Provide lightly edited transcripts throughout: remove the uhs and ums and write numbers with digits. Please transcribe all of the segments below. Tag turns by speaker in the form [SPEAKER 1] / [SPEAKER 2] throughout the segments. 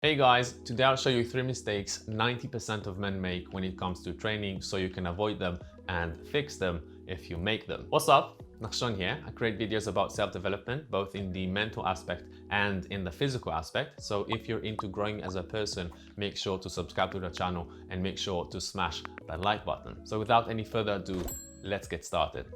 [SPEAKER 1] Hey guys, today I'll show you 3 mistakes 90% of men make when it comes to training so you can avoid them and fix them if you make them. What's up? Nakshon here. I create videos about self-development both in the mental aspect and in the physical aspect. So if you're into growing as a person, make sure to subscribe to the channel and make sure to smash that like button. So without any further ado, let's get started.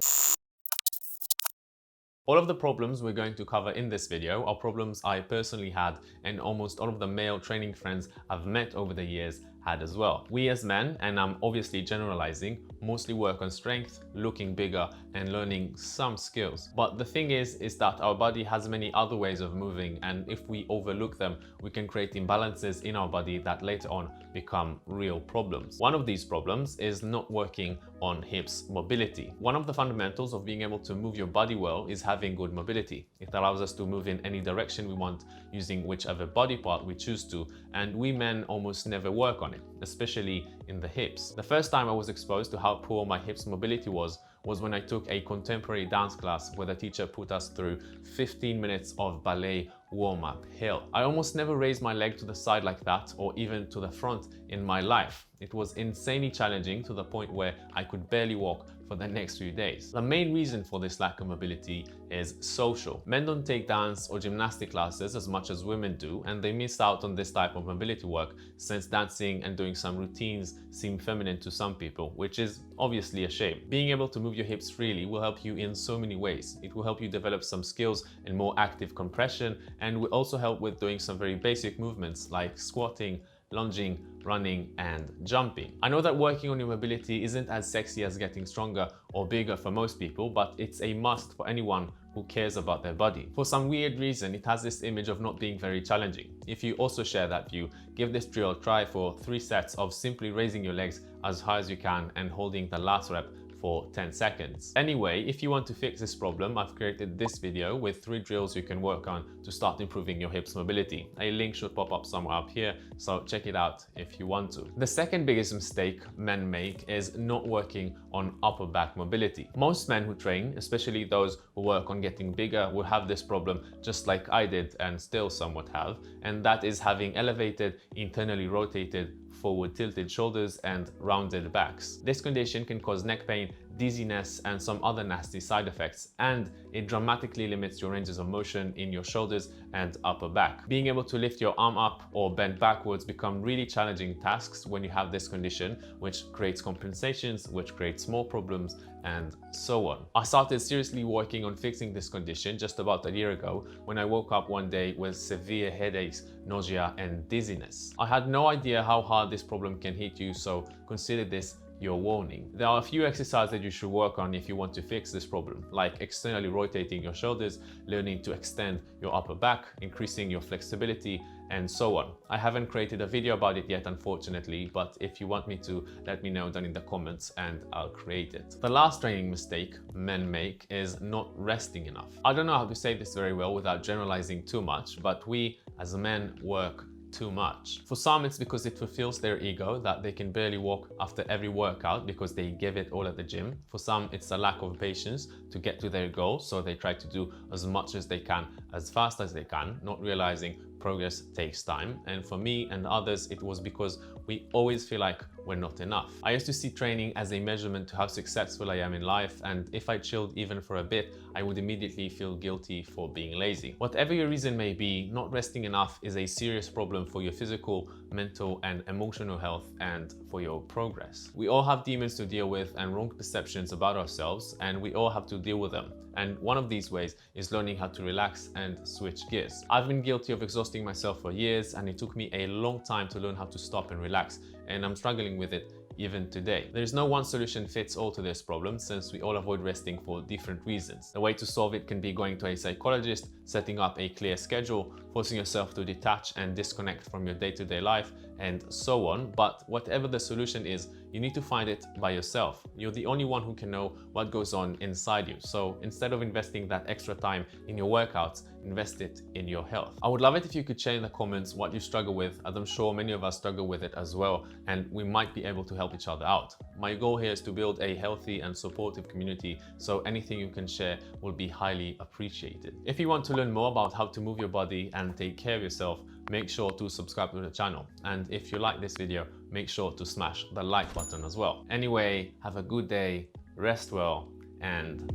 [SPEAKER 1] All of the problems we're going to cover in this video are problems I personally had and almost all of the male training friends I've met over the years had as well. We as men, and I'm obviously generalizing, mostly work on strength, looking bigger and learning some skills. But the thing is that our body has many other ways of moving, and if we overlook them, we can create imbalances in our body that later on become real problems. One of these problems is not working on hips mobility. One of the fundamentals of being able to move your body well is having good mobility. It allows us to move in any direction we want using whichever body part we choose to, and we men almost never work on it, especially in the hips. The first time I was exposed to how poor my hips mobility was when I took a contemporary dance class where the teacher put us through 15 minutes of ballet warm-up hill. I almost never raised my leg to the side like that or even to the front in my life. It was insanely challenging to the point where I could barely walk for the next few days. The main reason for this lack of mobility is social. Men don't take dance or gymnastic classes as much as women do, and they miss out on this type of mobility work since dancing and doing some routines seem feminine to some people, which is obviously a shame. Being able to move your hips freely will help you in so many ways. It will help you develop some skills and more active compression, and will also help with doing some very basic movements like squatting, lunging, running and jumping. I know that working on your mobility isn't as sexy as getting stronger or bigger for most people, but it's a must for anyone who cares about their body. For some weird reason, it has this image of not being very challenging. If you also share that view, give this drill a try for 3 sets of simply raising your legs as high as you can and holding the last rep for 10 seconds. Anyway, if you want to fix this problem, I've created this video with 3 drills you can work on to start improving your hips mobility. A link should pop up somewhere up here, so check it out if you want to. The second biggest mistake men make is not working on upper back mobility. Most men who train, especially those who work on getting bigger, will have this problem just like I did and still somewhat have, and that is having elevated, internally rotated, forward tilted shoulders and rounded backs. This condition can cause neck pain, dizziness and some other nasty side effects, and it dramatically limits your ranges of motion in your shoulders and upper back. Being able to lift your arm up or bend backwards become really challenging tasks when you have this condition, which creates compensations, which creates more problems and so on. I started seriously working on fixing this condition just about a year ago when I woke up one day with severe headaches, nausea and dizziness. I had no idea how hard this problem can hit you, so consider this your warning. There are a few exercises that you should work on if you want to fix this problem, like externally rotating your shoulders, learning to extend your upper back, increasing your flexibility, and so on. I haven't created a video about it yet, unfortunately, but if you want me to, let me know down in the comments and I'll create it. The last training mistake men make is not resting enough. I don't know how to say this very well without generalizing too much, but we as men work too much. For some, it's because it fulfills their ego that they can barely walk after every workout because they give it all at the gym. For some, it's a lack of patience to get to their goal, so they try to do as much as they can, as fast as they can, not realizing progress takes time. And for me and others, it was because we always feel like we're not enough. I used to see training as a measurement to how successful I am in life, and if I chilled even for a bit, I would immediately feel guilty for being lazy. Whatever your reason may be, not resting enough is a serious problem for your physical, mental and emotional health and for your progress. We all have demons to deal with and wrong perceptions about ourselves, and we all have to deal with them. And one of these ways is learning how to relax and switch gears. I've been guilty of exhausting myself for years, and it took me a long time to learn how to stop and relax, and I'm struggling with it even today. There is no one solution fits all to this problem, since we all avoid resting for different reasons. The way to solve it can be going to a psychologist, setting up a clear schedule, forcing yourself to detach and disconnect from your day-to-day life, and so on. But whatever the solution is, you need to find it by yourself. You're the only one who can know what goes on inside you. So instead of investing that extra time in your workouts, invest it in your health. I would love it if you could share in the comments what you struggle with, as I'm sure many of us struggle with it as well, and we might be able to help each other out. My goal here is to build a healthy and supportive community, so anything you can share will be highly appreciated. If you want to learn more about how to move your body and take care of yourself, make sure to subscribe to the channel. And if you like this video, make sure to smash the like button as well. Anyway, have a good day, rest well, and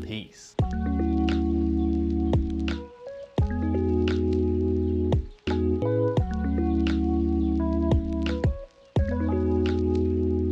[SPEAKER 1] peace.